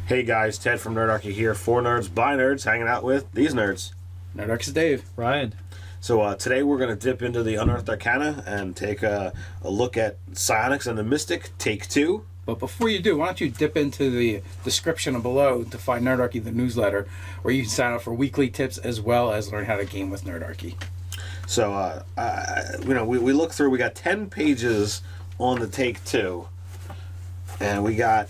Hey guys, Ted from Nerdarchy here. 4 nerds by nerds, hanging out with these nerds. Nerdarchy's Dave. Ryan. So today we're going to dip into the Unearthed Arcana and take a look at Psionics and the Mystic, Take 2. But before you do, why don't you dip into the description below to find Nerdarchy, the newsletter, where you can sign up for weekly tips as well as learn how to game with Nerdarchy. So, we look through, we got 10 pages on the Take 2, and we got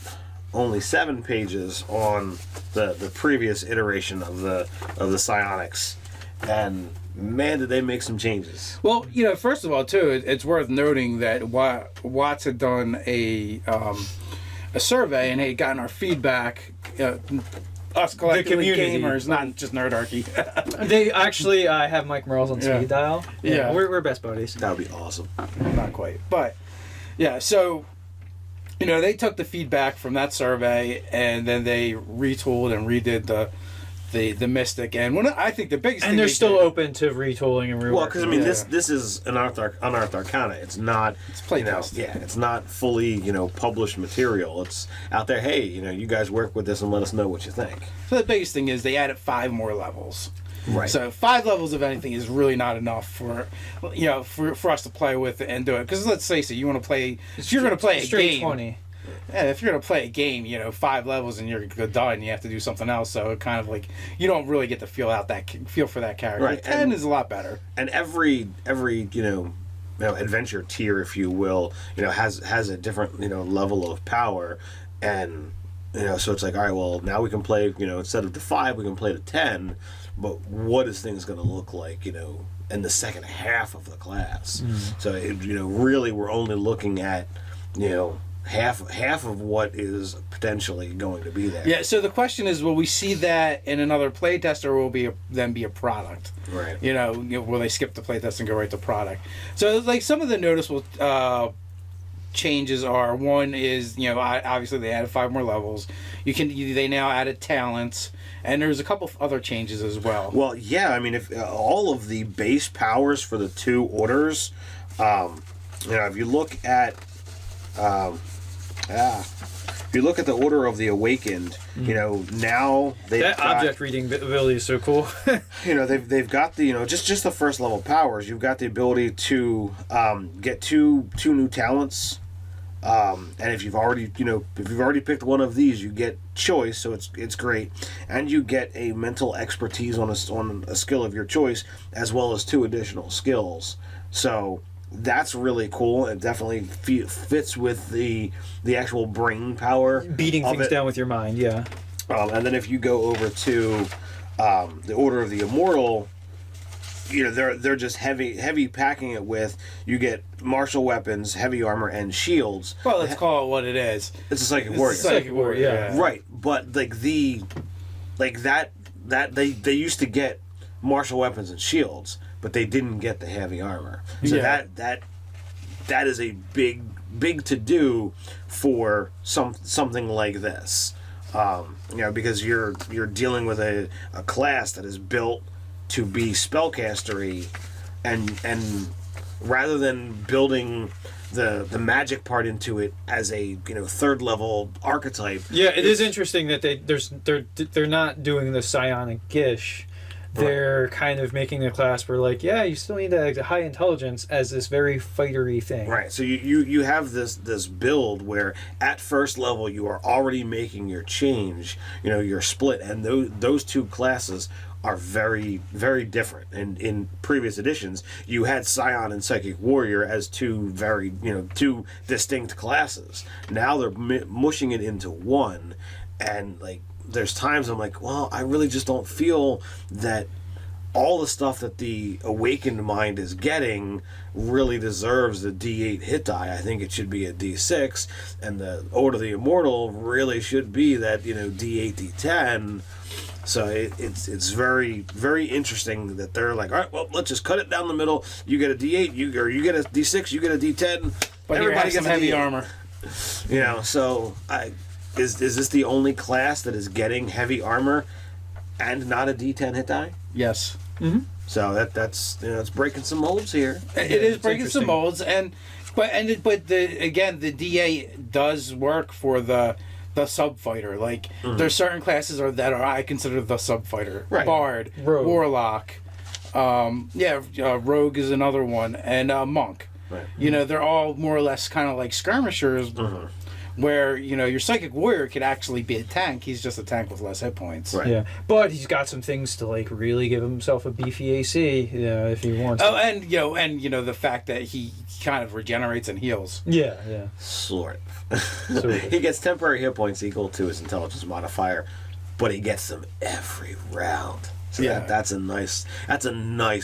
only 7 pages on the previous iteration of the psionics, and man, did they make some changes. Well, first of all, too, it's worth noting that Watts had done a survey and had gotten our feedback. Us collectively gamers, not just Nerdarchy. They actually have Mike Merles on speed dial. Yeah. We're best buddies. That would be awesome. Not quite, but yeah. So they took the feedback from that survey and then they retooled and redid the Mystic, and I think the biggest thing they're still open to retooling and reworking. Well, because this is an Unearthed Arcana. It's not. It's playtest. It's not fully published material. It's out there. Hey, you guys work with this and let us know what you think. So the biggest thing is they added 5 more levels. Right. So 5 levels of anything is really not enough for us to play with and do it. Because let's face it, you want to play. If you're going to play a game, 20. Yeah, if you're going to play a game, 5 levels and you're done, you have to do something else. So it kind of like you don't really get to feel for that character. Right. 10 is a lot better. And every adventure tier, if you will, has a different level of power, and so it's like, all right, well, now we can play, instead of the 5, we can play the 10. But what is things going to look like, in the second half of the class? So really, we're only looking at half of what is potentially going to be there. Yeah. So the question is, will we see that in another playtest, or will it then be a product? Right. Will they skip the playtest and go right to product? So like some of the noticeable changes are, one is obviously they added 5 more levels. They now added talents, and there's a couple of other changes as well. Well, yeah, I mean, if all of the base powers for the 2 orders, if you look at if you look at the Order of the Awakened, now they've that got, object reading ability is so cool. they've got the just the first level powers. You've got the ability to get two new talents, and if you've already picked one of these, you get choice, so it's great, and you get a mental expertise on a skill of your choice, as well as 2 additional skills. So that's really cool. It definitely fits with the actual brain power, Beating things down with your mind, yeah. And then if you go over to the Order of the Immortal, they're just heavy packing it with, you get martial weapons, heavy armor, and shields. Well, let's call it what it is. It's a psychic warrior. Psychic warrior, yeah. Right, but they used to get martial weapons and shields, but they didn't get the heavy armor. So that is a big to do for something like this. Because you're dealing with a class that is built to be spellcastery, and rather than building the magic part into it as a 3rd level archetype. Yeah, it is interesting that they're not doing the psionic gish. They're kind of making a class where, like, you still need a high intelligence as this very fightery thing. Right. So you have this build where at first level you are already making your change, your split, and those 2 classes are very, very different. And in previous editions, you had Scion and Psychic Warrior as 2 very, 2 distinct classes. Now they're mushing it into one, and like, there's times I'm like, well, I really just don't feel that all the stuff that the awakened mind is getting really deserves the D8 hit die. I think it should be a D6, and the Order of the Immortal really should be that D8 D10. So it's very, very interesting that they're like, all right, well, let's just cut it down the middle. You get a D8, you get a D6, you get a D10. But everybody gets heavy armor. So Is this the only class that is getting heavy armor and not a D10 hit die? Yes. Mm-hmm. So that's it's breaking some molds here. It is breaking some molds, but the D8 does work for the the sub fighter. Like there's certain classes that are I consider the sub fighter. Right. Bard, Rogue. Warlock, Rogue is another one, and Monk. Right. You know, they're all more or less kind of like skirmishers, where your psychic warrior could actually be a tank. He's just a tank with less hit points. Right. Yeah, but he's got some things to like really give himself a beefy AC, if he wants. Oh, and the fact that he kind of regenerates and heals. Yeah. Sort of. Sort of. He gets temporary hit points equal to his intelligence modifier, but he gets them every round. So Yeah. that's a nice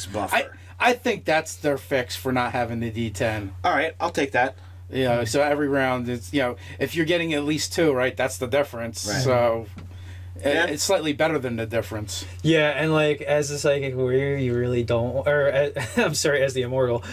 buffer. I think that's their fix for not having the D10. All right, I'll take that. So every round, it's if you're getting at least 2, right, that's the difference. Right. So Yeah. it's slightly better than the difference. Yeah, and like as a psychic warrior, you really don't, I'm sorry, as the immortal,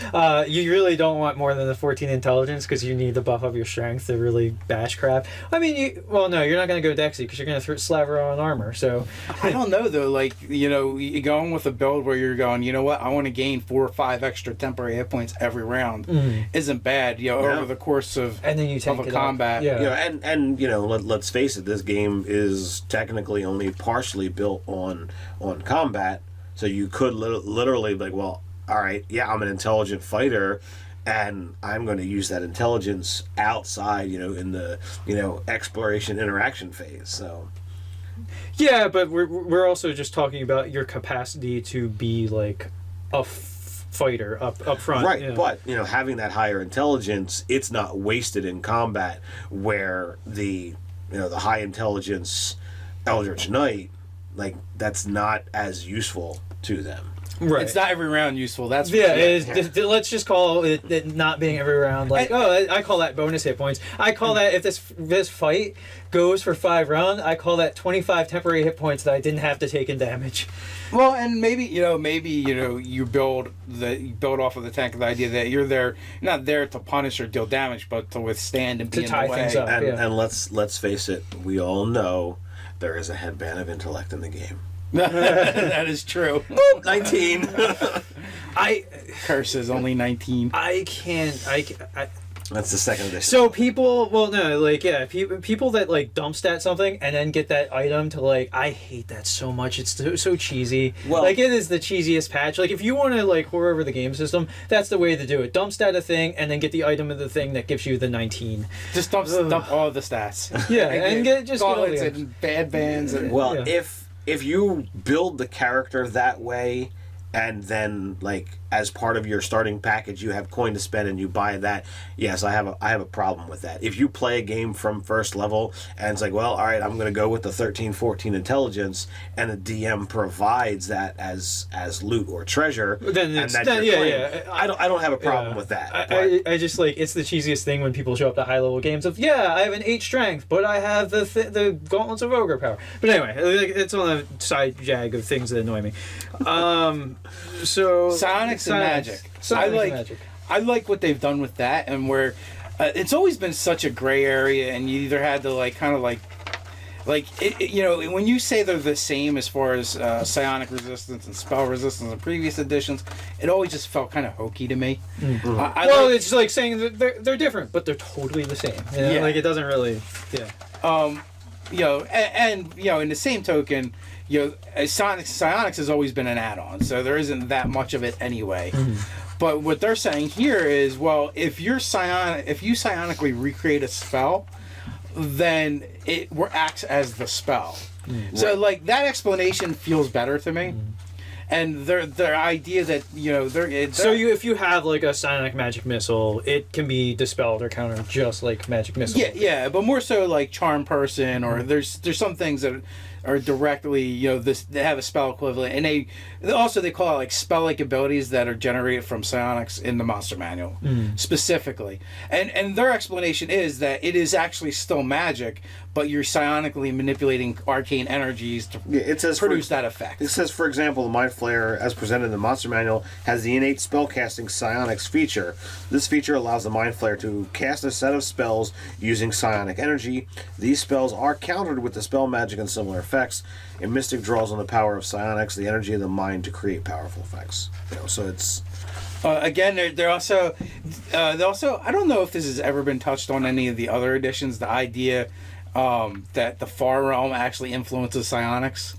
you really don't want more than the 14 intelligence because you need the buff of your strength to really bash crap. I mean, no, you're not going to go Dexy because you're going to slaver on armor. So I don't know though. Like you're going with a build where you're going. You know what? I want to gain 4 or 5 extra temporary hit points every round. Isn't bad. Over the course of and then you tank a it combat. Up. Yeah. And let's face it, this game is technically only partially built on combat, so you could literally be like, well, all right, yeah, I'm an intelligent fighter and I'm going to use that intelligence outside, in the exploration interaction phase. So Yeah, but we're also just talking about your capacity to be like a fighter up front. right, yeah. but having that higher intelligence, it's not wasted in combat where the the high intelligence Eldritch Knight, like, that's not as useful to them. Right. It's not every round useful. That's Yeah, let's just call it not being every round. Like, I call that bonus hit points. I call that if this fight goes for 5 rounds, I call that 25 temporary hit points that I didn't have to take in damage. Well, and maybe you build off of the tank of the idea that you're not there to punish or deal damage, but to withstand and be To tie in the way. things up. And let's face it, we all know there is a headband of intellect in the game. That is true. 19. Curses only 19. I can't. That's the second edition. So people, people that like dump stat something and then get that item to like, I hate that so much. It's so cheesy. Well, like it is the cheesiest patch. Like if you want to like whore over the game system, that's the way to do it. Dump stat a thing and then get the item of the thing that gives you the 19. Just dump all the stats. Yeah, and get all gauntlets the and bad bands. Well, if you build the character that way, and then like as part of your starting package you have coin to spend and you buy that, yes, I have a problem with that. If you play a game from first level and it's like, well, all right, I'm going to go with the 13-14 intelligence, and the DM provides that as loot or treasure, then and that's your claim, I don't have a problem with that. I just like, it's the cheesiest thing when people show up to high level games of, I have an 8 strength, but I have the gauntlets of ogre power. But anyway, it's on a side jag of things that annoy me. So Psionics and magic. I like what they've done with that, and where it's always been such a gray area, and you either had to when you say they're the same as far as psionic resistance and spell resistance in previous editions, it always just felt kind of hokey to me. Mm-hmm. It's like saying that they're different, but they're totally the same. Like it doesn't really. In the same token, psionics has always been an add-on, so there isn't that much of it anyway. Mm-hmm. But what they're saying here is, well, if you psionically recreate a spell, then it acts as the spell. Mm-hmm. So, like, that explanation feels better to me. Mm-hmm. And their idea that if you have like a psionic magic missile, it can be dispelled or countered just like magic missile. Yeah, but more so like charm person, or there's some things that are directly they have a spell equivalent, and they call it like spell like abilities that are generated from psionics in the monster manual specifically, and their explanation is that it is actually still magic, but you're psionically manipulating arcane energies to produce that effect. It says, for example, the Mind Flayer, as presented in the Monster Manual, has the innate spellcasting psionics feature. This feature allows the Mind Flayer to cast a set of spells using psionic energy. These spells are countered with the spell magic and similar effects. A mystic draws on the power of psionics, the energy of the mind, to create powerful effects. So it's... Again, they're also I don't know if this has ever been touched on any of the other editions, the idea that the Far Realm actually influences psionics.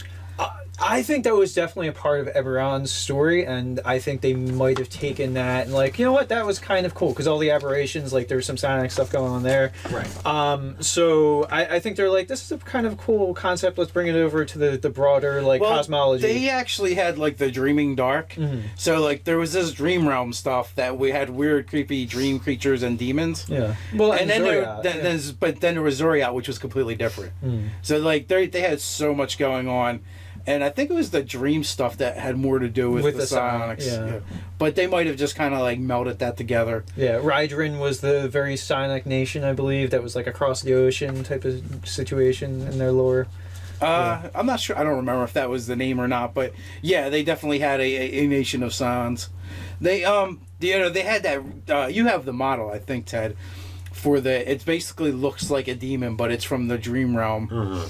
I think that was definitely a part of Eberron's story, and I think they might have taken that and like, you know what, that was kind of cool because all the aberrations, like there was some psionic stuff going on there. Right. So I think they're like, this is a kind of cool concept. Let's bring it over to the broader like cosmology. They actually had like the Dreaming Dark. So like there was this dream realm stuff that we had weird, creepy dream creatures and demons. Yeah. Well, and then Zoriat, but then there was Zoriat, which was completely different. So like they had so much going on. And I think it was the dream stuff that had more to do with the psionics. Yeah. But they might have just kind of like melded that together. Yeah, Rydrin was the very psionic nation, I believe, that was like across the ocean type of situation in their lore. I'm not sure. I don't remember if that was the name or not. But yeah, they definitely had a nation of psions. They they had that. You have the model, I think, Ted, for it basically looks like a demon, but it's from the dream realm.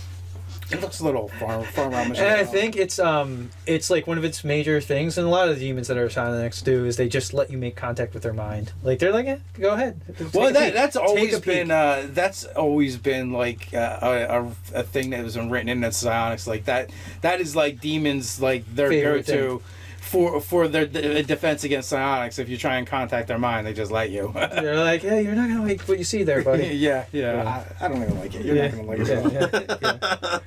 It looks a little far around. And I think it's like one of its major things, and a lot of the demons that are psionics do is they just let you make contact with their mind. Like they're like, go ahead. Well, that's always been like a thing that was written in the psionics. Like that is like demons, like their go-to for their defense against psionics. If you try and contact their mind, they just let you. They're like, yeah, you're not gonna like what you see there, buddy. yeah. I don't even like it. You're not gonna like it. Yeah.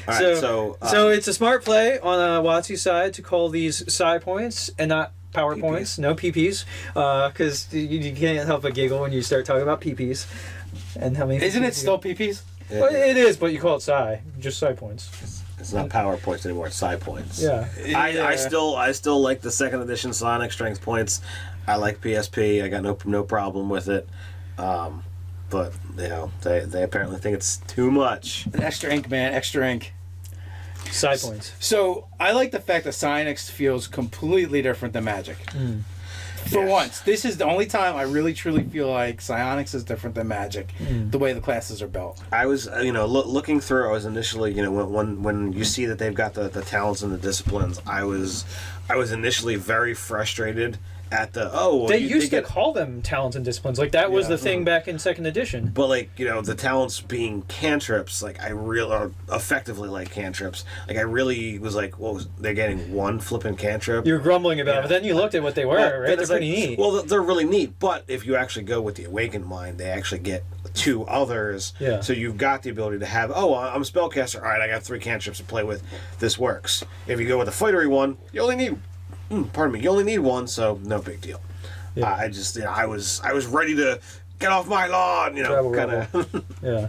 All right, so it's a smart play on WotC's side to call these psi points and not power points, no PPs, because you can't help but giggle when you start talking about PPs. And how many? Isn't it still PPs? Well, it is, but you call it psi, just psi points. It's not power points anymore; it's psi points. Yeah. I still like the second edition Sonic strength points. I like PSP. I got no problem with it. But they apparently think it's too much. Extra ink, man. Extra ink. Psi points. So I like the fact that psionics feels completely different than magic. For once, this is the only time I really truly feel like psionics is different than magic. The way the classes are built. I was looking through. I was initially when you see that they've got the talents and the disciplines. I was initially very frustrated at they used to call them talents and disciplines, like that was the thing back in second edition. But like the talents being cantrips, like I really are effectively like cantrips. Like I really was like, well, they're getting one flipping cantrip. You're grumbling about it, but then you looked at what they were, right? They're pretty neat. Well, they're really neat, but if you actually go with the awakened mind, they actually get two others. Yeah. So you've got the ability to have, I'm a spellcaster. All right, I got 3 cantrips to play with. This works. If you go with the fightery one, you only need. You only need one, so no big deal. Yeah. I was ready to get off my lawn, kind of. Yeah.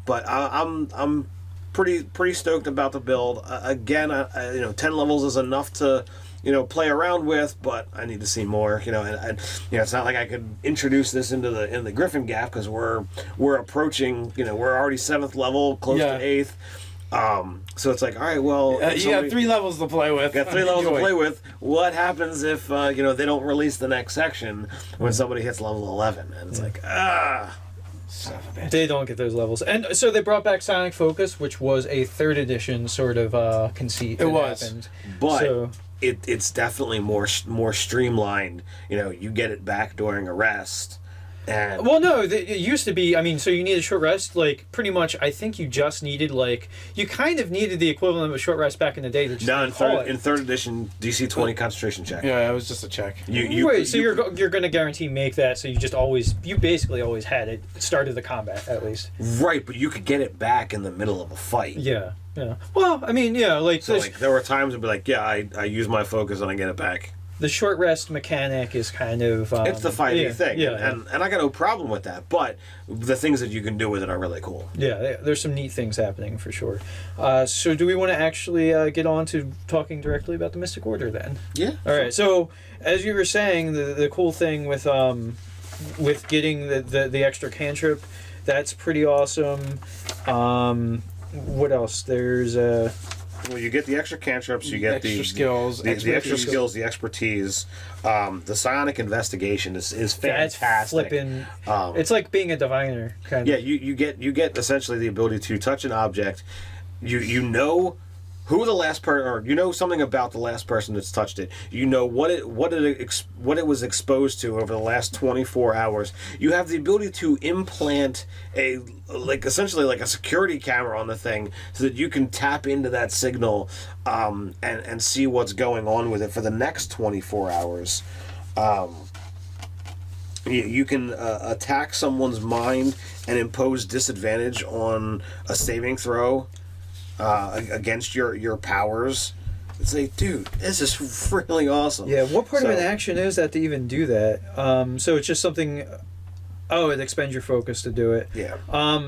But I'm pretty stoked about the build. Again, 10 levels is enough to play around with, but I need to see more. And it's not like I could introduce this into the Griffin Gap because we're approaching. We're already 7th level, close to 8th. So it's like, all right, well, you got 3 levels to play with. Got 3 levels to play with. What happens if they don't release the next section when somebody hits level 11? And it's like, son of a bitch. They don't get those levels, and so they brought back Psionic Focus, which was a 3rd edition sort of conceit. It was, happened. But it's definitely more streamlined. You get it back during a rest. Well, no, it used to be, so you need a short rest, like, pretty much, I think you just needed, you kind of needed the equivalent of a short rest back in the day. No, in 3rd edition, DC 20 concentration check. Yeah, it was just a check. You're going to guarantee make that, so you basically always had it, started the combat, at least. Right, but you could get it back in the middle of a fight. Yeah. Well, So, there were times I'd be like, I use my focus and I get it back. The short rest mechanic is kind of... it's the 5e thing, and I got no problem with that, but the things that you can do with it are really cool. Yeah, there's some neat things happening for sure. So do we want to actually get on to talking directly about the Mystic Order then? Yeah. All right, so as you were saying, the cool thing with getting the extra cantrip, that's pretty awesome. What else? There's... Well, you get the extra cantrips, you get extra skills, the extra skills, the expertise. The psionic investigation is fantastic. That's flipping. It's like being a diviner, kind of. Yeah, you get essentially the ability to touch an object. You know who the last person, or you know something about the last person that's touched it. You know what it was exposed to over the last 24 hours. You have the ability to implant essentially like a security camera on the thing, so that you can tap into that signal and see what's going on with it for the next 24 hours. You can attack someone's mind and impose disadvantage on a saving throw against your powers. It's like, dude, this is really awesome. Yeah, what part of an action is that to even do that? So it's just something... Oh, it expends your focus to do it. Yeah.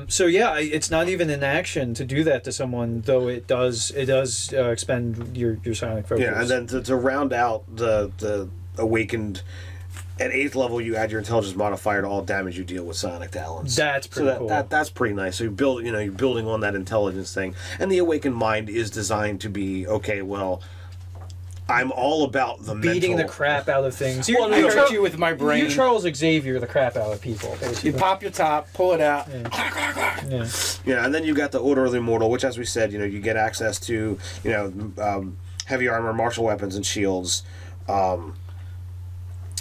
So yeah, it's not even an action to do that to someone, though it does expend your psionic focus. Yeah, and then to round out the awakened... At 8th level, you add your intelligence modifier to all damage you deal with psionic talents. That's pretty cool. That's pretty nice. So you're building on that intelligence thing, and the awakened mind is designed to be okay. Well, I'm all about the beating mental... the crap out of things. I hurt you with my brain. You Charles Xavier the crap out of people. Basically. You pop your top, pull it out. Yeah. Yeah, and then you got the Order of the Immortal, which, as we said, you get access to heavy armor, martial weapons, and shields.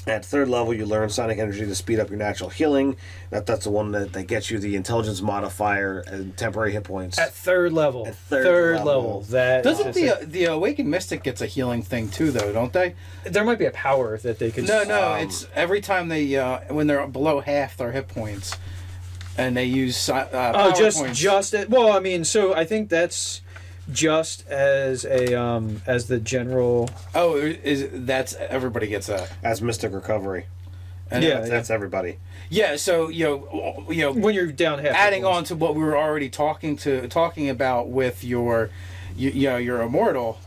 At 3rd level, you learn psionic energy to speed up your natural healing. That's the one that gets you the intelligence modifier and temporary hit points. At 3rd level. At third level. That doesn't the awakened mystic gets a healing thing too, though, don't they? There might be a power that they could. No. It's every time they when they're below half their hit points, and they use power points. Well, I mean, so I think that's just as the general. Oh, that's everybody gets that as Mystic Recovery. And that's everybody. Yeah, so when you're down half. Adding on to what we were already talking about with your Immortal,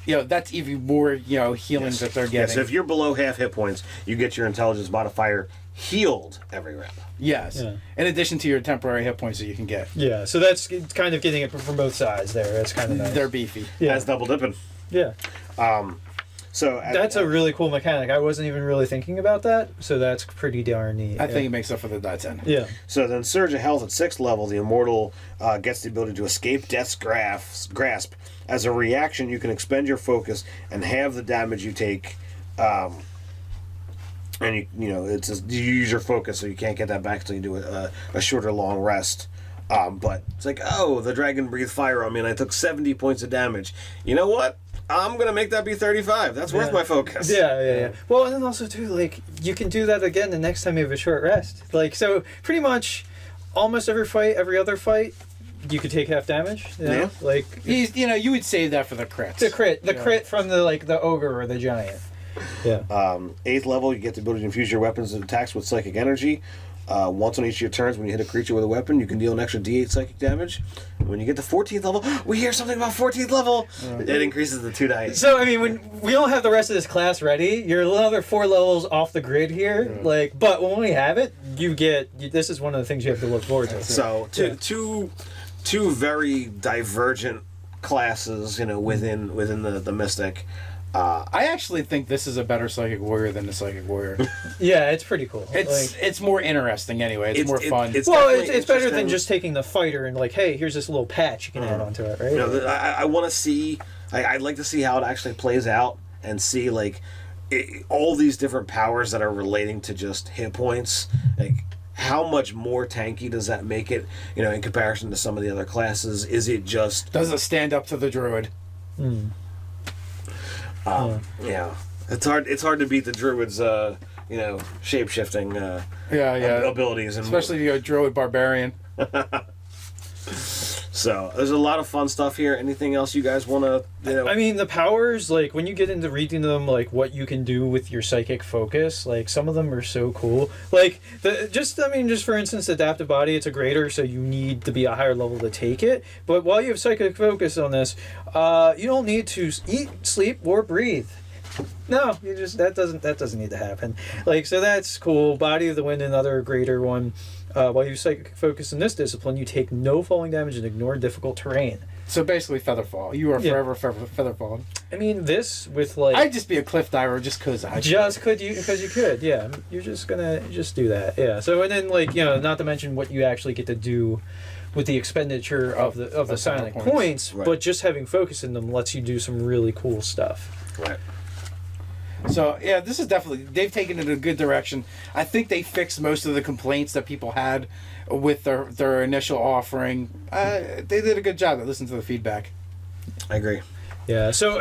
that's even more healing that they're getting. Yeah, so if you're below half hit points, you get your intelligence modifier healed every round. Yes. Yeah. In addition to your temporary hit points that you can get. Yeah, so that's kind of getting it from both sides there. That's kind of nice. They're beefy. Yeah. That's double dipping. Yeah. So that's a really cool mechanic. I wasn't even really thinking about that, so that's pretty darn neat. I think it makes up for the die 10. Yeah. So then Surge of Health at 6th level, the Immortal gets the ability to escape Death's grasp. As a reaction, you can expend your focus and halve the damage you take. And you use your focus, so you can't get that back until you do a shorter long rest. But it's like, the dragon breathed fire on me, and I took 70 points of damage. You know what? I'm gonna make that be 35. That's worth my focus. Yeah. Well, and then also too, you can do that again the next time you have a short rest. So pretty much, almost every other fight, you could take half damage. Yeah. You would save that for the crits. The crit from the ogre or the giant. Yeah. 8th level, you get the ability to infuse your weapons and attacks with psychic energy. Once on each of your turns, when you hit a creature with a weapon, you can deal an extra D8 psychic damage. When you get to 14th level, we hear something about 14th level. It increases the 2 dice. So I mean, when we don't have the rest of this class ready, you're another 4 levels off the grid here. Yeah. But when we have it, this is one of the things you have to look forward to. So two very divergent classes, within the Mystic. I actually think this is a better Psychic Warrior than the Psychic Warrior. Yeah, it's pretty cool. It's more interesting anyway. It's more fun. It's better than just taking the fighter and hey, here's this little patch you can add onto it, right? I want to see. I'd like to see how it actually plays out and see all these different powers that are relating to just hit points. How much more tanky does that make it? In comparison to some of the other classes, is it just does it stand up to the druid? Yeah, it's hard to beat the druid's shape shifting abilities, and especially if you're a druid barbarian. So there's a lot of fun stuff here. Anything else you guys want to? I mean, the powers, when you get into reading them, what you can do with your psychic focus, some of them are so cool. Just for instance, adaptive body, it's a greater, so you need to be a higher level to take it. But while you have psychic focus on this, you don't need to eat, sleep, or breathe. No, that doesn't need to happen. So that's cool. Body of the Wind, another greater one. While you psychic focus in this discipline, you take no falling damage and ignore difficult terrain. So basically, Featherfall. You are forever Featherfall. I mean, this with I'd just be a cliff diver just because I could. Because you could. Yeah, you're just gonna do that. Yeah. So and then not to mention what you actually get to do with the expenditure of the psionic points, Right. but just having focus in them lets you do some really cool stuff. Right. So yeah, this is definitely, they've taken it in a good direction. I think they fixed most of the complaints that people had with their initial offering. They did a good job. I listened to the feedback. I agree. Yeah, so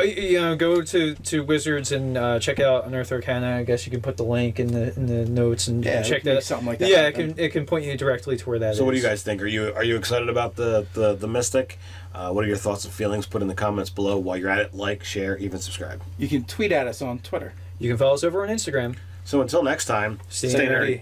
go to Wizards and check out Unearthed Arcana. I guess you can put the link in the notes and check that. Something like that. Yeah, it can point you directly to where that is. So what do you guys think? Are you excited about the Mystic? What are your thoughts and feelings? Put in the comments below. While you're at it, like, share, even subscribe. You can tweet at us on Twitter. You can follow us over on Instagram. So until next time, Stay stay nerdy. nerdy.